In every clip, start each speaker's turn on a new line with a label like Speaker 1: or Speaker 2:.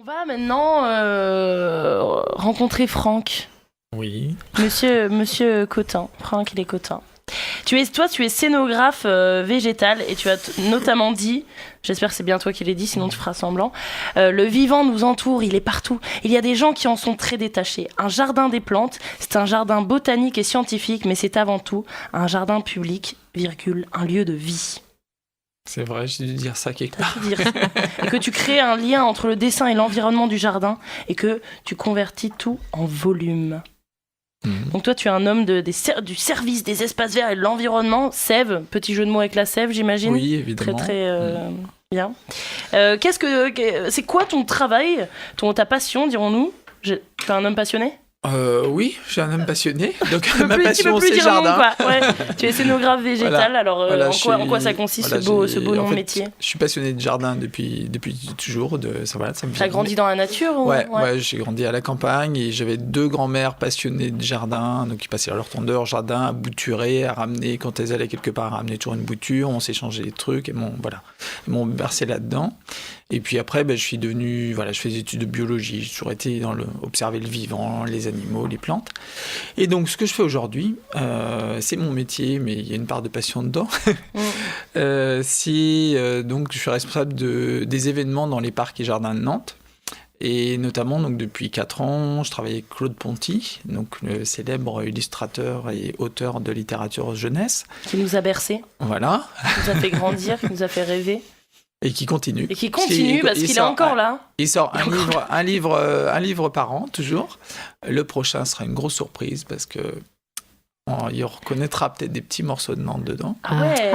Speaker 1: On va maintenant rencontrer Franck.
Speaker 2: Oui.
Speaker 1: Monsieur Cotin. Franck, il est Cotin. Tu es scénographe végétal et tu as notamment dit, j'espère que c'est bien toi qui l'as dit, sinon tu feras semblant, le vivant nous entoure, il est partout. Il y a des gens qui en sont très détachés. Un jardin des plantes, c'est un jardin botanique et scientifique, mais c'est avant tout un jardin public, un lieu de vie.
Speaker 2: C'est vrai, j'ai dû dire ça quelque part.
Speaker 1: Et que tu crées un lien entre le dessin et l'environnement du jardin et que tu convertis tout en volume. Donc toi, tu es un homme du service des espaces verts et de l'environnement. Sève, petit jeu de mots avec la sève, j'imagine.
Speaker 2: Oui, évidemment.
Speaker 1: Très bien. C'est quoi ton travail, ta passion, dirons-nous? Tu es un homme passionné?
Speaker 2: Oui, je suis un homme passionné. Donc ma
Speaker 1: passion,
Speaker 2: passion, c'est le jardin.
Speaker 1: Non, ouais. Tu es scénographe végétal. Alors, en quoi ça consiste, ce beau long métier?
Speaker 2: Je suis passionné de jardin depuis toujours. Ça me
Speaker 1: T'as grandi dans la nature?
Speaker 2: Ouais, j'ai grandi à la campagne et j'avais 2 grands-mères passionnées de jardin, donc ils passaient leur temps dehors jardin à bouturer, à ramener, quand elles allaient quelque part, à ramener toujours une bouture. On s'échangeait des trucs et ils m'ont versé là-dedans. Et puis après, je suis devenu, je fais des études de biologie. J'ai toujours été observer le vivant, les animaux, les plantes. Et donc, ce que je fais aujourd'hui, c'est mon métier, mais il y a une part de passion dedans. Donc, je suis responsable des événements dans les parcs et jardins de Nantes. Et notamment, donc, depuis 4 ans, je travaille avec Claude Ponty, donc le célèbre illustrateur et auteur de littérature jeunesse.
Speaker 1: Qui nous a bercés.
Speaker 2: Voilà.
Speaker 1: Qui nous a fait grandir, qui nous a fait rêver.
Speaker 2: Et qui continue.
Speaker 1: Parce qu'il est encore là.
Speaker 2: Il sort un livre par an, toujours. Le prochain sera une grosse surprise parce que il reconnaîtra peut-être des petits morceaux de Nantes dedans.
Speaker 1: Ah ouais.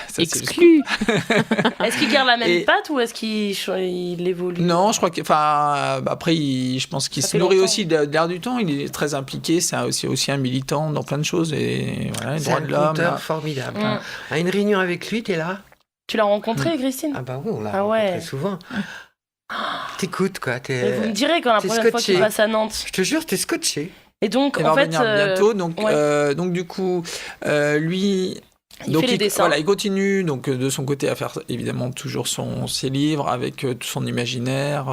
Speaker 3: Ça, exclu.
Speaker 1: Est-ce qu'il garde la même patte ou est-ce qu'il évolue?
Speaker 2: Non, je crois après, je pense qu'il se nourrit aussi de l'air du temps. Il est très impliqué. C'est aussi un militant dans plein de choses. Et voilà, les droits de l'homme.
Speaker 4: C'est un conteur formidable. À une réunion avec lui, t'es là?
Speaker 1: Tu l'as rencontré, Christine?
Speaker 4: Ah bah oui, on l'a rencontré souvent. T'écoutes, quoi.
Speaker 1: Vous me direz quand la prochaine fois qu'il passe à Nantes.
Speaker 4: Je te jure, t'es scotché.
Speaker 1: Et donc,
Speaker 2: il va revenir bientôt. Donc du coup, lui...
Speaker 1: Il fait les dessins.
Speaker 2: Voilà, il continue donc, de son côté à faire évidemment toujours ses livres avec tout son imaginaire.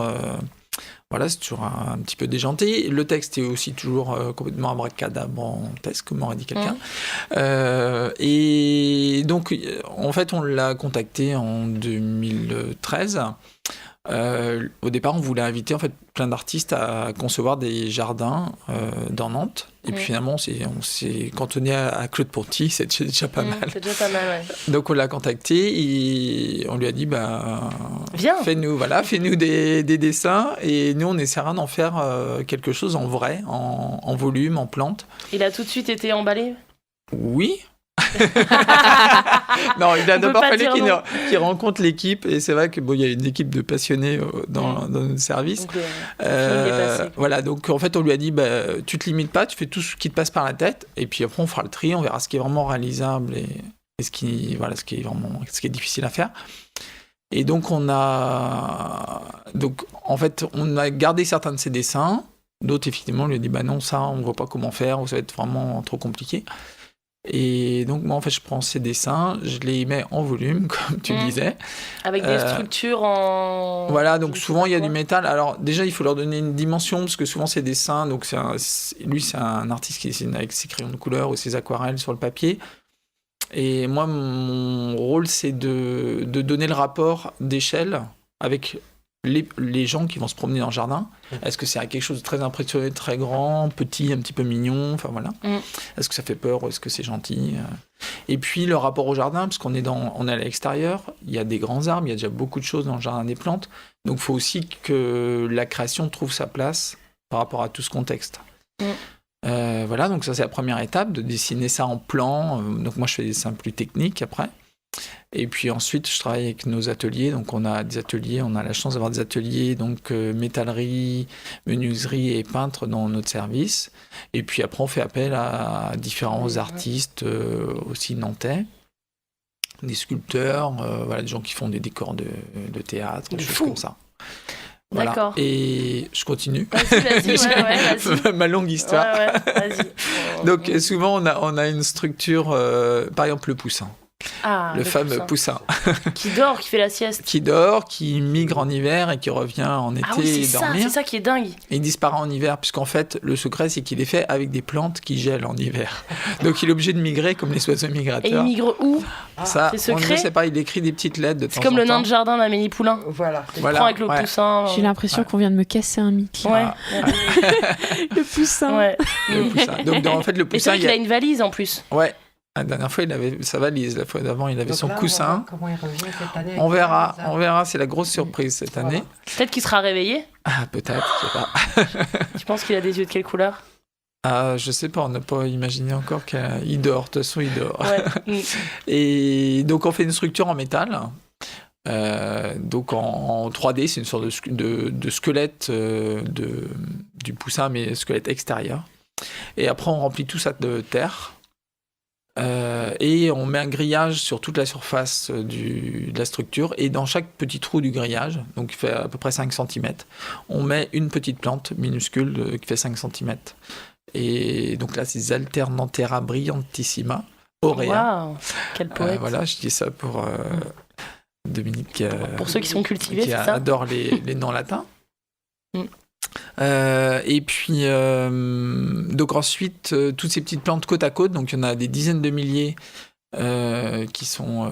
Speaker 2: Voilà, c'est toujours un petit peu déjanté. Le texte est aussi toujours complètement abracadabrantesque, comme aurait dit quelqu'un. Et donc, en fait, on l'a contacté en 2013. Au départ, on voulait inviter en fait plein d'artistes à concevoir des jardins dans Nantes. Et puis finalement, on s'est cantonné à Claude Ponty, c'est déjà pas mal.
Speaker 1: C'est déjà pas mal, ouais.
Speaker 2: Donc on l'a contacté et on lui a dit
Speaker 1: viens,
Speaker 2: fais-nous des dessins et nous on essaiera d'en faire quelque chose en vrai, en volume, en plante.
Speaker 1: Il a tout de suite été emballé?
Speaker 2: Oui. Non, il a d'abord fallu qu'il rencontre l'équipe et c'est vrai que il y a une équipe de passionnés dans notre service. Donc, voilà, donc en fait on lui a dit tu te limites pas, tu fais tout ce qui te passe par la tête et puis après on fera le tri, on verra ce qui est vraiment réalisable et ce qui est difficile à faire. Et donc on a gardé certains de ses dessins, d'autres effectivement on lui a dit non, ça on voit pas comment faire ou ça va être vraiment trop compliqué. Et donc moi en fait je prends ces dessins, je les mets en volume comme tu disais.
Speaker 1: Avec des structures en...
Speaker 2: Voilà, donc souvent il y a du métal. Alors déjà il faut leur donner une dimension parce que souvent ces dessins, donc lui c'est un artiste qui dessine avec ses crayons de couleur ou ses aquarelles sur le papier. Et moi mon rôle c'est de donner le rapport d'échelle avec les gens qui vont se promener dans le jardin. Est-ce que c'est quelque chose de très impressionnant, très grand, petit, un petit peu mignon, enfin voilà. Est-ce que ça fait peur ou est-ce que c'est gentil? Et puis le rapport au jardin, parce qu'on est à l'extérieur, il y a des grands arbres, il y a déjà beaucoup de choses dans le jardin des plantes, donc il faut aussi que la création trouve sa place par rapport à tout ce contexte. Voilà, donc ça c'est la première étape, de dessiner ça en plan. Donc moi je fais des dessins plus techniques après. Et puis ensuite, je travaille avec nos ateliers. Donc, on a la chance d'avoir des ateliers, donc métallerie, menuiserie et peintre dans notre service. Et puis après, on fait appel à différents artistes aussi nantais, des sculpteurs, des gens qui font des décors de théâtre, des choses comme ça. Voilà.
Speaker 1: D'accord.
Speaker 2: Et je continue.
Speaker 1: Vas-y.
Speaker 2: Ma longue histoire.
Speaker 1: Vas-y.
Speaker 2: Donc, souvent, on a une structure, par exemple, le poussin.
Speaker 1: Ah,
Speaker 2: le fameux poussin.
Speaker 1: Qui dort, qui fait la sieste.
Speaker 2: Qui dort, qui migre en hiver et qui revient en été
Speaker 1: Ah oui, c'est
Speaker 2: dormir.
Speaker 1: ça, c'est ça qui est dingue.
Speaker 2: Et il disparaît en hiver, puisqu'en fait, le secret, c'est qu'il est fait avec des plantes qui gèlent en hiver. Donc il est obligé de migrer comme les oiseaux migrateurs.
Speaker 1: Et il migre où?
Speaker 2: Ça,
Speaker 1: c'est
Speaker 2: on ne
Speaker 1: secret.
Speaker 2: sait pas, il écrit des petites lettres de temps en temps.
Speaker 1: C'est comme le nain de jardin d'Amélie Poulain.
Speaker 4: Voilà.
Speaker 1: Il prend avec le poussin.
Speaker 3: J'ai l'impression qu'on vient de me casser un mythe.
Speaker 1: Ouais.
Speaker 3: Le poussin.
Speaker 1: Ouais.
Speaker 2: Le poussin. Donc en fait, le
Speaker 1: Mais c'est
Speaker 2: poussin...
Speaker 1: vrai qu'il a une valise en plus.
Speaker 2: Ouais. La dernière fois, il avait sa valise. La fois d'avant, il avait
Speaker 4: Donc
Speaker 2: son
Speaker 4: là,
Speaker 2: coussin.
Speaker 4: Comment il revient cette année?
Speaker 2: On verra. C'est la grosse surprise cette année.
Speaker 1: Peut-être qu'il sera réveillé.
Speaker 2: Ah, peut-être, je sais pas.
Speaker 1: Tu penses qu'il a des yeux de quelle couleur?
Speaker 2: Je sais pas, on n'a pas imaginé encore qu'il dort. De toute façon, il dort.
Speaker 1: Ouais.
Speaker 2: Et donc, on fait une structure en métal. Donc en 3D, c'est une sorte de squelette du poussin, mais squelette extérieur. Et après, on remplit tout ça de terre. Et on met un grillage sur toute la surface de la structure. Et dans chaque petit trou du grillage, donc qui fait à peu près 5 cm, on met une petite plante minuscule qui fait 5 cm. Et donc là, c'est Zalternanthera brillantissima, aurea.
Speaker 1: Waouh, quel poète.
Speaker 2: Voilà, je dis ça pour Dominique.
Speaker 1: Pour ceux qui sont cultivés,
Speaker 2: qui
Speaker 1: c'est ça?
Speaker 2: adore les noms latins.
Speaker 1: Mm.
Speaker 2: Et puis, donc ensuite, toutes ces petites plantes côte à côte, donc il y en a des dizaines de milliers qui sont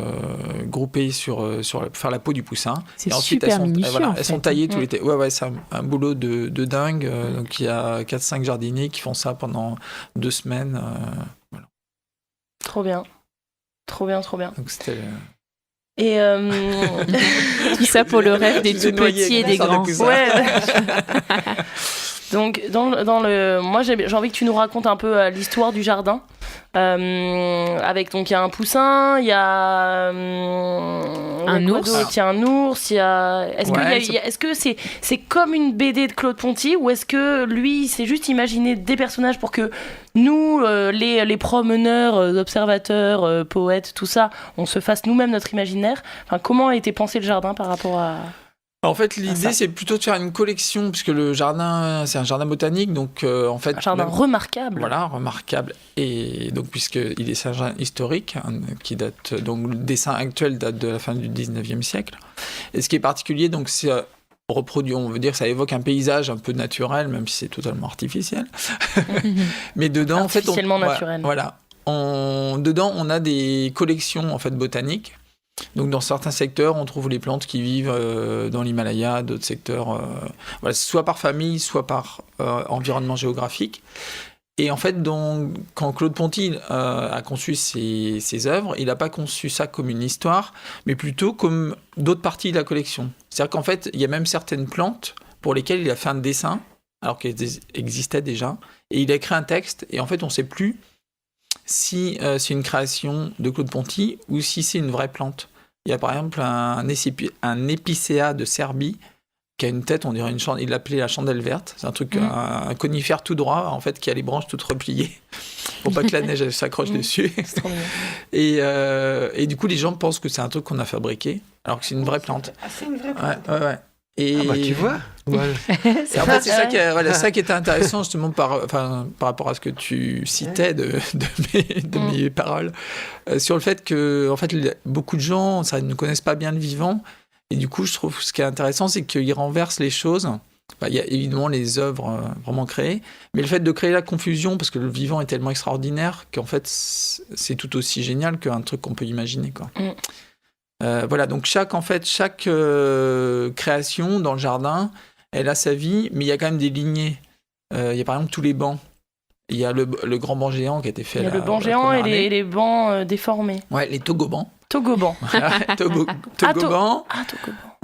Speaker 2: groupées pour faire la peau du poussin.
Speaker 3: C'est
Speaker 2: et ensuite,
Speaker 3: super minutieux,
Speaker 2: voilà,
Speaker 3: en
Speaker 2: elles sont
Speaker 3: fait.
Speaker 2: taillées tout l'été. Ouais, c'est un boulot de dingue. Donc il y a 4-5 jardiniers qui font ça pendant 2 semaines. Voilà.
Speaker 1: Trop bien. Trop bien, trop bien.
Speaker 2: Donc c'était...
Speaker 1: Et
Speaker 3: Tout ça pour le rêve des
Speaker 2: Je vous ai
Speaker 3: tout
Speaker 2: noyé
Speaker 3: petits et
Speaker 2: avec
Speaker 3: des
Speaker 2: la sorte de
Speaker 3: grands.
Speaker 2: coussin.
Speaker 1: ouais. Donc moi j'ai envie que tu nous racontes un peu l'histoire du jardin. Avec donc il y a un poussin, il y a
Speaker 3: un ours.
Speaker 1: Il y a un ours, il y a est-ce que c'est comme une BD de Claude Ponty ou est-ce que lui il s'est juste imaginé des personnages pour que nous les promeneurs, observateurs, poètes, tout ça, on se fasse nous-mêmes notre imaginaire. Enfin, comment a été pensé le jardin par rapport à...
Speaker 2: En fait, l'idée, c'est plutôt de faire une collection, puisque le jardin, c'est un jardin botanique, donc en fait...
Speaker 1: Un jardin remarquable.
Speaker 2: Voilà, remarquable. Et donc, puisqu'il est un jardin historique, qui date... Donc, le dessin actuel date de la fin du 19e siècle. Et ce qui est particulier, donc, c'est... reproduit, on veut dire que ça évoque un paysage un peu naturel, même si c'est totalement artificiel. Mais dedans, en fait...
Speaker 1: Artificiellement naturel.
Speaker 2: Voilà. Dedans, on a des collections, en fait, botaniques. Donc dans certains secteurs, on trouve les plantes qui vivent dans l'Himalaya, d'autres secteurs, voilà, soit par famille, soit par environnement géographique. Et en fait, donc, quand Claude Ponty a conçu ses œuvres, il n'a pas conçu ça comme une histoire, mais plutôt comme d'autres parties de la collection. C'est-à-dire qu'en fait, il y a même certaines plantes pour lesquelles il a fait un dessin, alors qu'elles existaient déjà, et il a écrit un texte, et en fait, on ne sait plus si c'est une création de Claude Ponty ou si c'est une vraie plante. Il y a par exemple un épicéa de Serbie qui a une tête, on dirait une chandelle, il l'appelait la chandelle verte. C'est un truc, un conifère tout droit, en fait, qui a les branches toutes repliées pour pas que la neige s'accroche dessus.
Speaker 1: C'est trop mignon.
Speaker 2: Et du coup, les gens pensent que c'est un truc qu'on a fabriqué, alors que c'est une vraie plante.
Speaker 4: Ah, c'est une vraie plante.
Speaker 2: Ouais. Et
Speaker 4: Ah bah tu vois. Voilà.
Speaker 2: et en fait, c'est ça qui était intéressant justement par rapport à ce que tu citais de mes paroles, sur le fait que en fait, beaucoup de gens ne connaissent pas bien le vivant. Et du coup, je trouve ce qui est intéressant, c'est qu'ils renversent les choses. Il y a évidemment les œuvres vraiment créées, mais le fait de créer la confusion, parce que le vivant est tellement extraordinaire qu'en fait, c'est tout aussi génial qu'un truc qu'on peut imaginer, quoi. Voilà, donc chaque création dans le jardin, elle a sa vie, mais il y a quand même des lignées. Il y a par exemple tous les bancs. Il y a le grand banc géant qui a été fait.
Speaker 1: Il y a le banc géant et les bancs déformés.
Speaker 2: Ouais, les togobans.
Speaker 1: Togobans.
Speaker 2: Togobans.
Speaker 1: Togobans.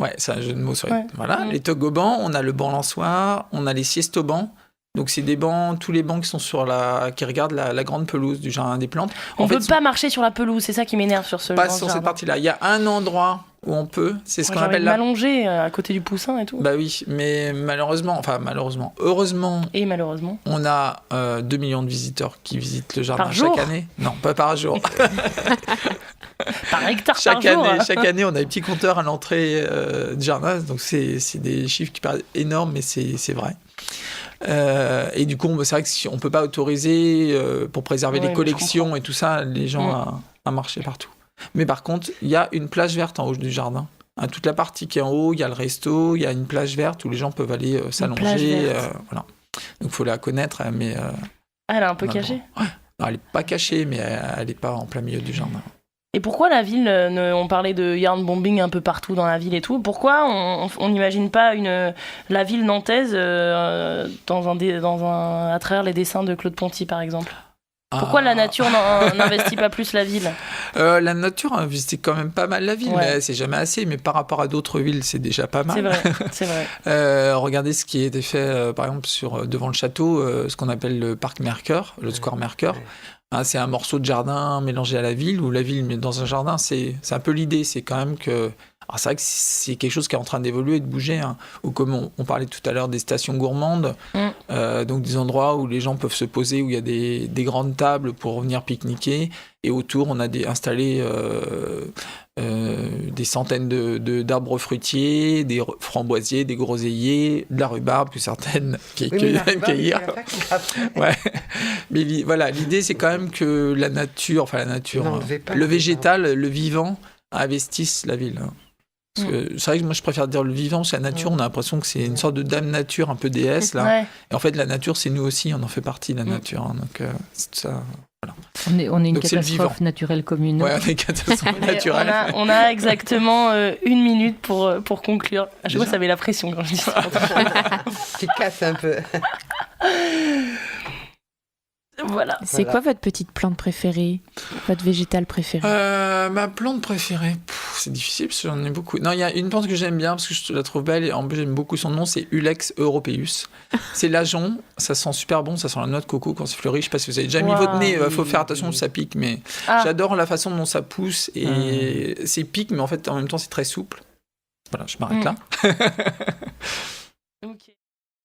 Speaker 2: Ouais, c'est un jeu de mots sur
Speaker 1: Ouais.
Speaker 2: Voilà, les togobans, on a le banc lançoir, on a les siestobans. Donc c'est des bancs, tous les bancs qui sont qui regardent la grande pelouse du jardin des plantes.
Speaker 1: On ne peut pas marcher sur la pelouse, c'est ça qui m'énerve sur ce
Speaker 2: pas
Speaker 1: grand
Speaker 2: sur
Speaker 1: jardin.
Speaker 2: cette partie-là. Il y a un endroit où on peut, c'est ce qu'on appelle
Speaker 1: m'allonger à côté du poussin et tout.
Speaker 2: Bah oui, mais heureusement,
Speaker 1: Et malheureusement.
Speaker 2: on a 2 millions de visiteurs qui visitent le jardin
Speaker 1: Par jour
Speaker 2: chaque année. Non, pas par jour.
Speaker 1: Par hectare par jour.
Speaker 2: Chaque année, on a des petits compteurs à l'entrée du jardin. Donc c'est des chiffres qui paraissent énormes, mais c'est vrai. Et du coup, c'est vrai que si on ne peut pas autoriser pour préserver les collections et tout ça, les gens à marcher partout. Mais par contre, il y a une plage verte en haut du jardin. Toute la partie qui est en haut, il y a le resto, il y a une plage verte où les gens peuvent aller s'allonger. Voilà. Donc il faut la connaître, mais...
Speaker 1: elle est un peu cachée.
Speaker 2: Ouais. Non, elle n'est pas cachée, mais elle n'est pas en plein milieu du jardin.
Speaker 1: Et pourquoi la ville, on parlait de yarn bombing un peu partout dans la ville et tout, pourquoi on n'imagine pas la ville nantaise à travers les dessins de Claude Ponty, par exemple? Pourquoi la nature n'investit pas plus la ville?
Speaker 2: La nature investit quand même pas mal la ville, mais c'est jamais assez. Mais par rapport à d'autres villes, c'est déjà pas mal.
Speaker 1: C'est vrai.
Speaker 2: Regardez ce qui a été fait, par exemple, devant le château, ce qu'on appelle le parc Mercœur, le square Mercœur. C'est un morceau de jardin mélangé à la ville, ou la ville mais dans un jardin. C'est un peu l'idée, c'est quand même que... Alors c'est vrai que c'est quelque chose qui est en train d'évoluer et de bouger, hein. Ou comme on parlait tout à l'heure des stations gourmandes, donc des endroits où les gens peuvent se poser, où il y a des grandes tables pour venir pique-niquer, et autour on a installé des centaines d'arbres fruitiers, des framboisiers, des groseilliers, de la rhubarbe que certaines viennent cueillir. Ouais. Mais voilà, l'idée c'est quand même que la nature, le végétal, le vivant investissent la ville. Parce que c'est vrai que moi je préfère dire le vivant, parce que la nature, on a l'impression que c'est une sorte de dame nature, un peu déesse là.
Speaker 1: Ouais.
Speaker 2: Et en fait, la nature, c'est nous aussi, on en fait partie de la nature. Hein, donc c'est tout ça. Voilà.
Speaker 5: On est une
Speaker 2: donc,
Speaker 5: catastrophe naturelle commune.
Speaker 2: Ouais, on est une catastrophe naturelle.
Speaker 1: On a exactement 1 minute pour conclure. Je vois, ça met la pression quand je dis ça.
Speaker 4: Tu casses un peu.
Speaker 1: Voilà.
Speaker 3: C'est quoi votre petite plante préférée? Votre végétal préféré?
Speaker 2: Ma plante préférée, c'est difficile parce que j'en ai beaucoup. Non, il y a une plante que j'aime bien parce que je la trouve belle et en plus j'aime beaucoup son nom, c'est Ulex europaeus. C'est l'ajon, ça sent super bon, ça sent la noix de coco quand c'est fleuri. Je sais pas si vous avez déjà mis votre nez, faut faire attention, ça pique, mais j'adore la façon dont ça pousse et c'est pique, mais en fait en même temps c'est très souple. Voilà, je m'arrête là.